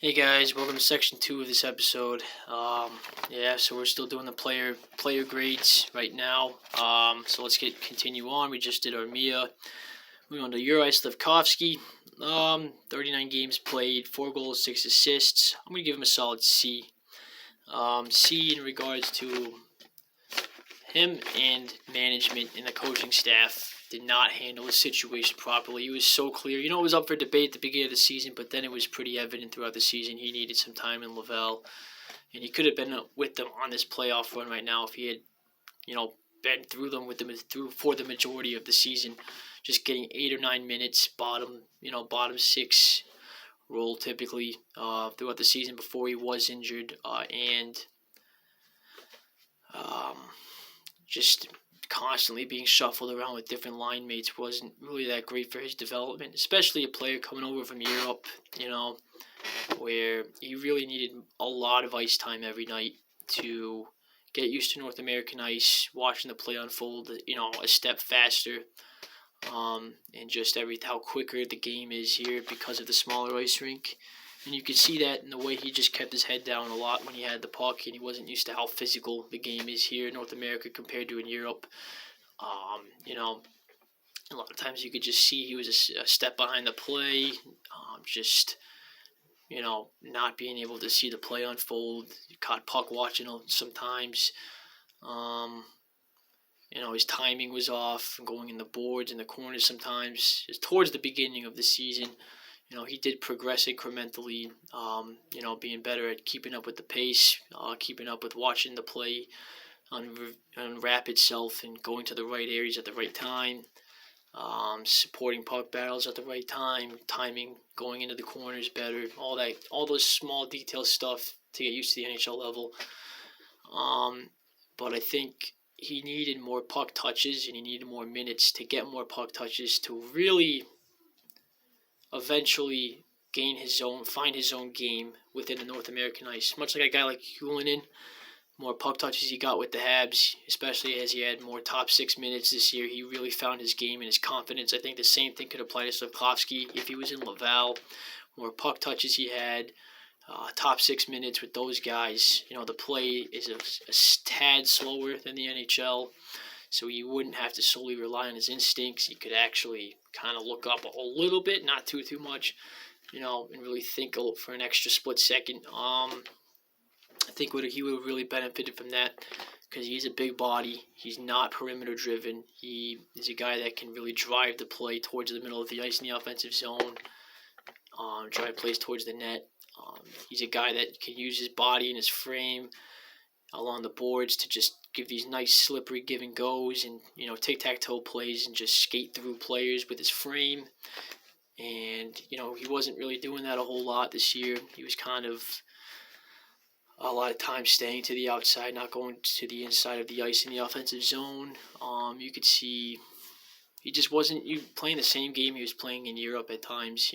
Hey guys, welcome to section 2 of this episode. So we're still doing the player grades right now. So let's continue on. We just did our Mia. Moving on to Uri Slivkovsky. 39 games played, 4 goals, 6 assists. I'm gonna give him a solid C. C in regards to him and management and the coaching staff did not handle the situation properly. He was so clear. It was up for debate at the beginning of the season, but then it was pretty evident throughout the season he needed some time in Laval. And he could have been with them on this playoff run right now if he had, been through them for the majority of the season. Just getting 8 or 9 minutes, bottom 6 role typically throughout the season before he was injured. And just constantly being shuffled around with different line mates wasn't really that great for his development, especially a player coming over from Europe, where he really needed a lot of ice time every night to get used to North American ice, watching the play unfold, a step faster, and just how quicker the game is here because of the smaller ice rink. And you could see that in the way he just kept his head down a lot when he had the puck, and he wasn't used to how physical the game is here in North America compared to in Europe. A lot of times you could just see he was a step behind the play, not being able to see the play unfold. You caught puck watching sometimes. His timing was off, going in the boards and the corners sometimes. Towards the beginning of the season, he did progress incrementally, being better at keeping up with the pace, keeping up with watching the play unwrap itself and going to the right areas at the right time, supporting puck battles at the right time, timing, going into the corners better, all those small detail stuff to get used to the NHL level. But I think he needed more puck touches and he needed more minutes to get more puck touches to really eventually find his own game within the North American ice. Much like a guy like Hulinen, more puck touches he got with the Habs, especially as he had more top 6 minutes this year, he really found his game and his confidence. I think the same thing could apply to Slivkovsky if he was in Laval. More puck touches he had, top 6 minutes with those guys. The play is a tad slower than the NHL, so he wouldn't have to solely rely on his instincts. He could actually kind of look up a little bit, not too much, and really think for an extra split second. I think he would have really benefited from that because he's a big body. He's not perimeter driven. He is a guy that can really drive the play towards the middle of the ice in the offensive zone, drive plays towards the net. He's a guy that can use his body and his frame along the boards to just give these nice slippery give and goes and tic-tac-toe plays and just skate through players with his frame. And he wasn't really doing that a whole lot this year. He was kind of a lot of times staying to the outside, not going to the inside of the ice in the offensive zone. You could see he just wasn't playing the same game he was playing in Europe at times,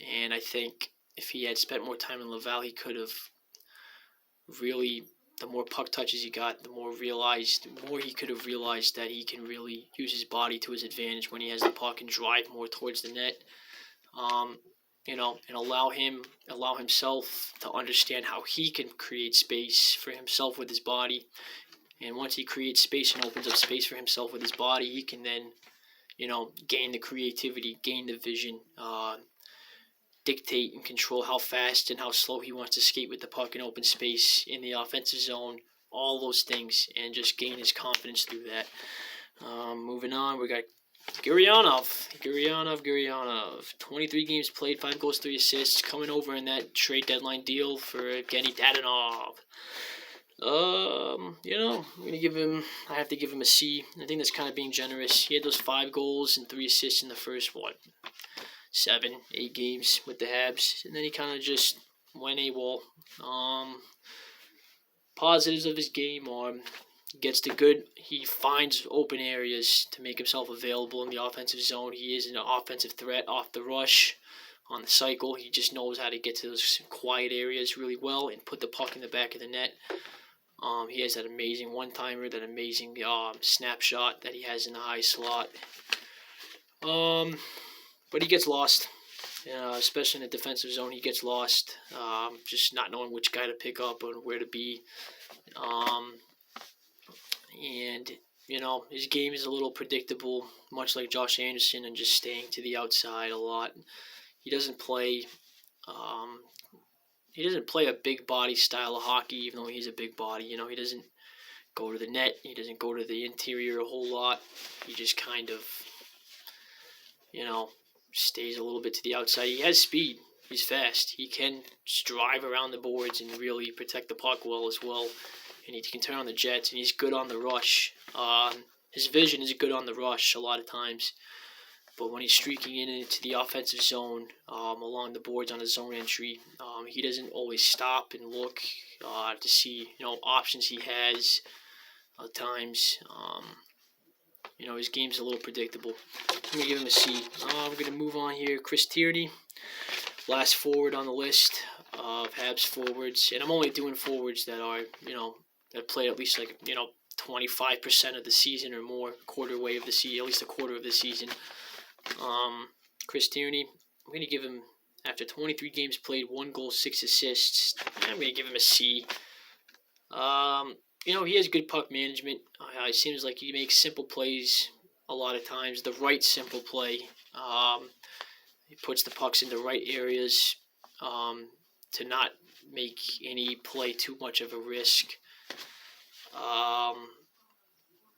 and I think if he had spent more time in Laval, he could have really, the more puck touches he got, the more he could have realized that he can really use his body to his advantage when he has the puck and drive more towards the net. And allow himself to understand how he can create space for himself with his body. And once he creates space and opens up space for himself with his body, he can then, gain the creativity, gain the vision, dictate and control how fast and how slow he wants to skate with the puck in open space in the offensive zone, all those things, and just gain his confidence through that. Moving on, we got Gurianov. 23 games played, 5 goals, 3 assists, coming over in that trade deadline deal for Evgeny Dadonov. I have to give him a C. I think that's kind of being generous. He had those 5 goals and 3 assists in the first, 7, 8 games with the Habs, and then he kind of just went AWOL. Positives of his game are he finds open areas to make himself available in the offensive zone. He is an offensive threat off the rush, on the cycle. He just knows how to get to those quiet areas really well and put the puck in the back of the net. He has that amazing one-timer, that amazing snapshot that he has in the high slot. But he gets lost. especially in the defensive zone. He gets lost, just not knowing which guy to pick up and where to be. And his game is a little predictable, much like Josh Anderson, and just staying to the outside a lot. He doesn't play. Um, he doesn't play a big body style of hockey, even though he's a big body. He doesn't go to the net. He doesn't go to the interior a whole lot. He just kind of, stays a little bit to the outside. He has speed. He's fast. He can just drive around the boards and really protect the puck well as well. And he can turn on the jets, and he's good on the rush. His vision is good on the rush a lot of times. But when he's streaking in into the offensive zone, along the boards on the zone entry, he doesn't always stop and look to see, options he has at times. His game's a little predictable. I'm going to give him a C. I'm going to move on here. Chris Tierney, last forward on the list of Habs forwards. And I'm only doing forwards that are, that play at least 25% of the season or more, quarter way of the season, at least a quarter of the season. Chris Tierney, I'm going to give him, after 23 games played, 1 goal, 6 assists. I'm going to give him a C. He has good puck management. It seems like he makes simple plays a lot of times. The right simple play. He puts the pucks in the right areas to not make any play too much of a risk.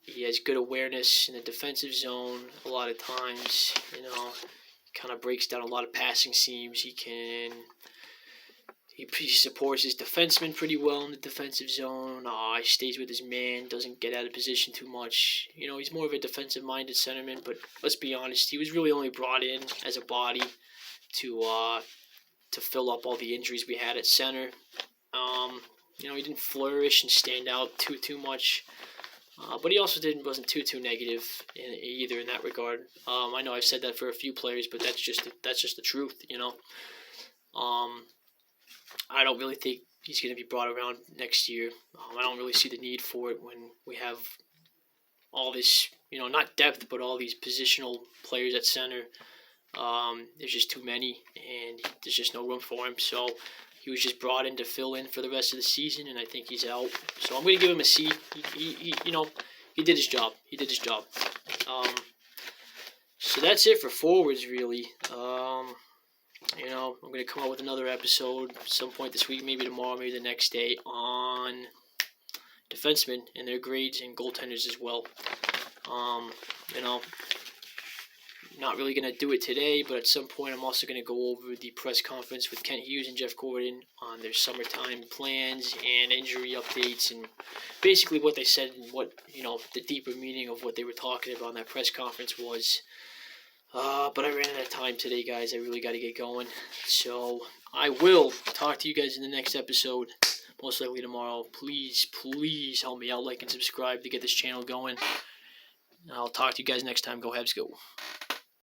He has good awareness in the defensive zone a lot of times. He kind of breaks down a lot of passing seams. He supports his defenseman pretty well in the defensive zone. He stays with his man, doesn't get out of position too much. He's more of a defensive-minded centerman, but let's be honest, he was really only brought in as a body to fill up all the injuries we had at center. He didn't flourish and stand out too much. But he also wasn't too negative either in that regard. I know I've said that for a few players, but that's just the truth, I don't really think he's going to be brought around next year. I don't really see the need for it when we have all this, not depth, but all these positional players at center. There's just too many, and there's just no room for him. So he was just brought in to fill in for the rest of the season, and I think he's out. So I'm going to give him a C. He did his job. So that's it for forwards, really. I'm going to come out with another episode at some point this week, maybe tomorrow, maybe the next day, on defensemen and their grades and goaltenders as well. Not really going to do it today, but at some point I'm also going to go over the press conference with Kent Hughes and Jeff Gordon on their summertime plans and injury updates and basically what they said and what, the deeper meaning of what they were talking about in that press conference was. But I ran out of time today, guys. I really got to get going. So I will talk to you guys in the next episode, most likely tomorrow. Please help me out, like and subscribe to get this channel going. I'll talk to you guys next time. Go Habs, go.